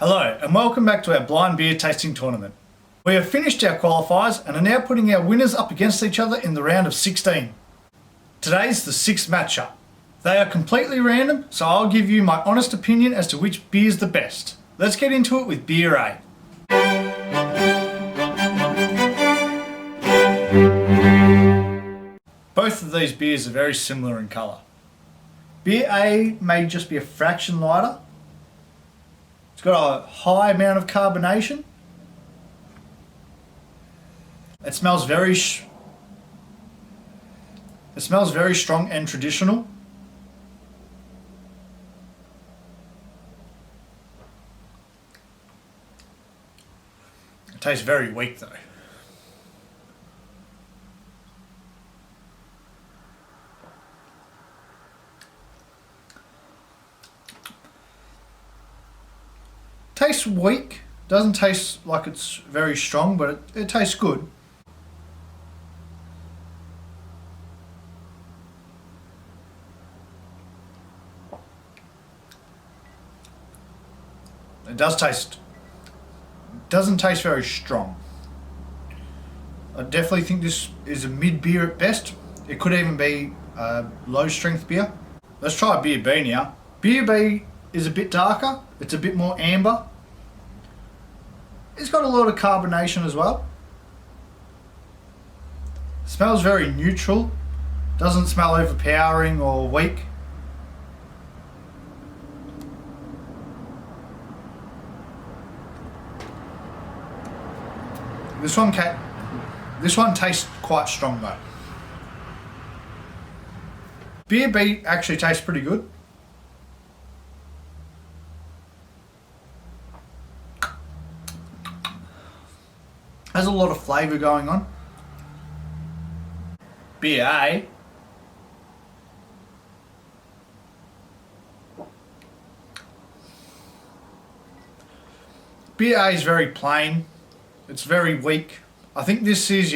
Hello and welcome back to our blind beer tasting tournament. We have finished our qualifiers and are now putting our winners up against each other in the round of 16. Today's the sixth matchup. They are completely random, so I'll give you my honest opinion as to which beer is the best. Let's get into it with beer A. Both of these beers are very similar in colour. Beer A may just be a fraction lighter. It's got a high amount of carbonation. It smells very strong and traditional. It tastes very weak though. Tastes weak, doesn't taste like it's very strong, but it tastes good. It doesn't taste very strong. I definitely think this is a mid beer at best. It could even be a low strength beer. Let's try beer B now. Beer B is a bit darker, it's a bit more amber. It's got a lot of carbonation as well. Smells very neutral, doesn't smell overpowering or weak. This one tastes quite strong though. Beer B actually tastes pretty good. Has a lot of flavour going on. Beer A. Beer A is very plain. It's very weak. I think this is,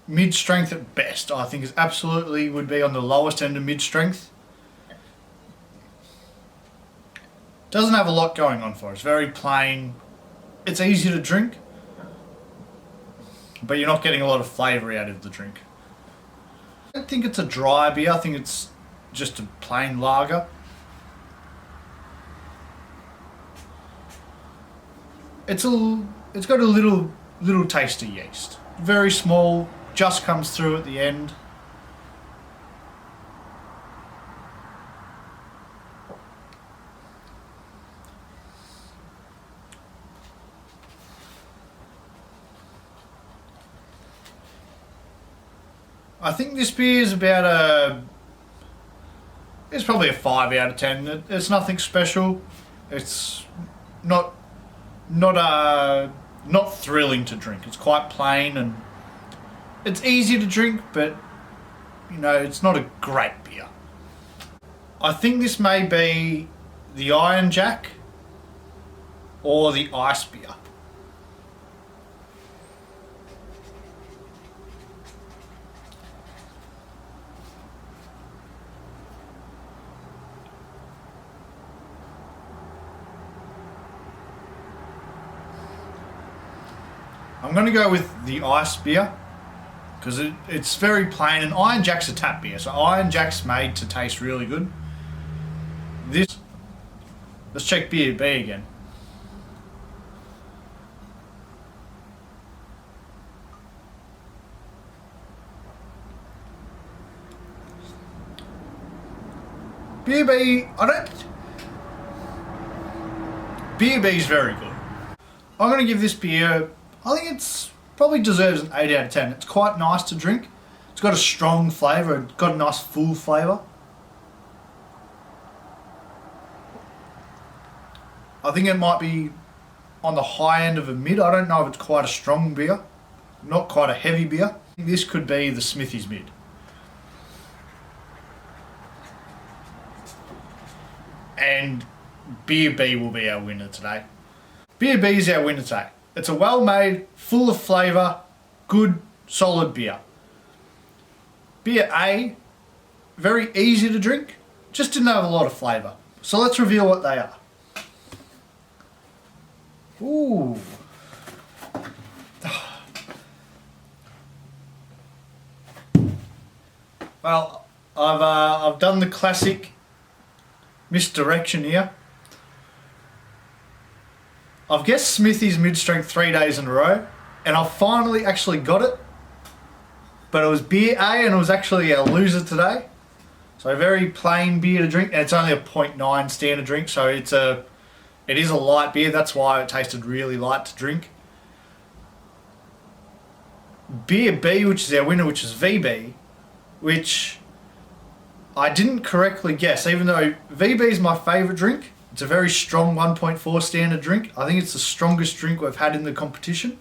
mid-strength at best. I think it absolutely would be on the lowest end of mid-strength. Doesn't have a lot going on for it. It's very plain. It's easy to drink, but you're not getting a lot of flavour out of the drink. I don't think it's a dry beer. I think it's just a plain lager. It's got a little taste of yeast. Very small, just comes through at the end. I think this beer is it's probably a 5 out of 10. It's nothing special. It's not thrilling to drink. It's quite plain and it's easy to drink, but it's not a great beer. I think this may be the Iron Jack or the Ice beer. I'm going to go with the Ice beer because it's very plain, and Iron Jack's a tap beer, so Iron Jack's made to taste really good. Let's check beer B again. Beer B, Beer B is very good. I'm going to give this beer, I think it's probably deserves an 8 out of 10. It's quite nice to drink. It's got a strong flavour. It's got a nice full flavour. I think it might be on the high end of a mid. I don't know if it's quite a strong beer. Not quite a heavy beer. I think this could be the Smithy's mid. And Beer B will be our winner today. Beer B is our winner today. It's a well-made, full of flavour, good, solid beer. Beer A, very easy to drink, just didn't have a lot of flavour. So let's reveal what they are. Ooh. Well, I've done the classic misdirection here. I've guessed Smithy's mid-strength 3 days in a row, and I finally actually got it. But it was beer A, and it was actually a loser today. So a very plain beer to drink, and it's only a 0.9 standard drink, so it is a light beer. That's why it tasted really light to drink. Beer B, which is our winner, which is VB, which I didn't correctly guess, even though VB is my favourite drink. It's a very strong 1.4 standard drink. I think it's the strongest drink we've had in the competition.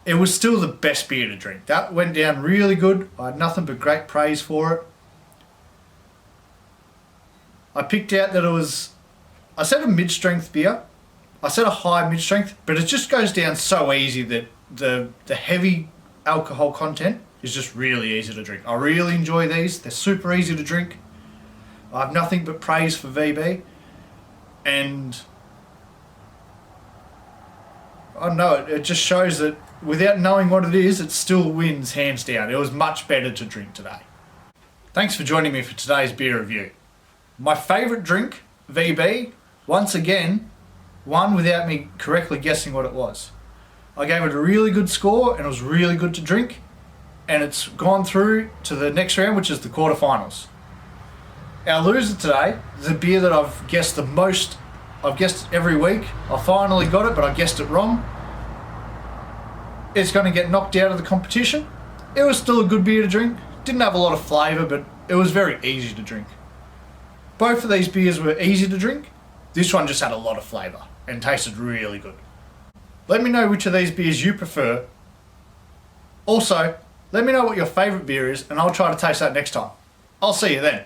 It was still the best beer to drink. That went down really good. I had nothing but great praise for it. I picked out that it was, I said a mid-strength beer. I said a high mid-strength, but it just goes down so easy that the heavy alcohol content is just really easy to drink. I really enjoy these. They're super easy to drink. I have nothing but praise for VB. And I don't know, it just shows that without knowing what it is, it still wins hands down. It was much better to drink today. Thanks for joining me for today's beer review. My favourite drink, VB, once again, won without me correctly guessing what it was. I gave it a really good score and it was really good to drink, and it's gone through to the next round, which is the quarterfinals. Our loser today, the beer that I've guessed the most, I've guessed every week. I finally got it, but I guessed it wrong. It's going to get knocked out of the competition. It was still a good beer to drink. Didn't have a lot of flavour, but it was very easy to drink. Both of these beers were easy to drink. This one just had a lot of flavour and tasted really good. Let me know which of these beers you prefer. Also, let me know what your favourite beer is, and I'll try to taste that next time. I'll see you then.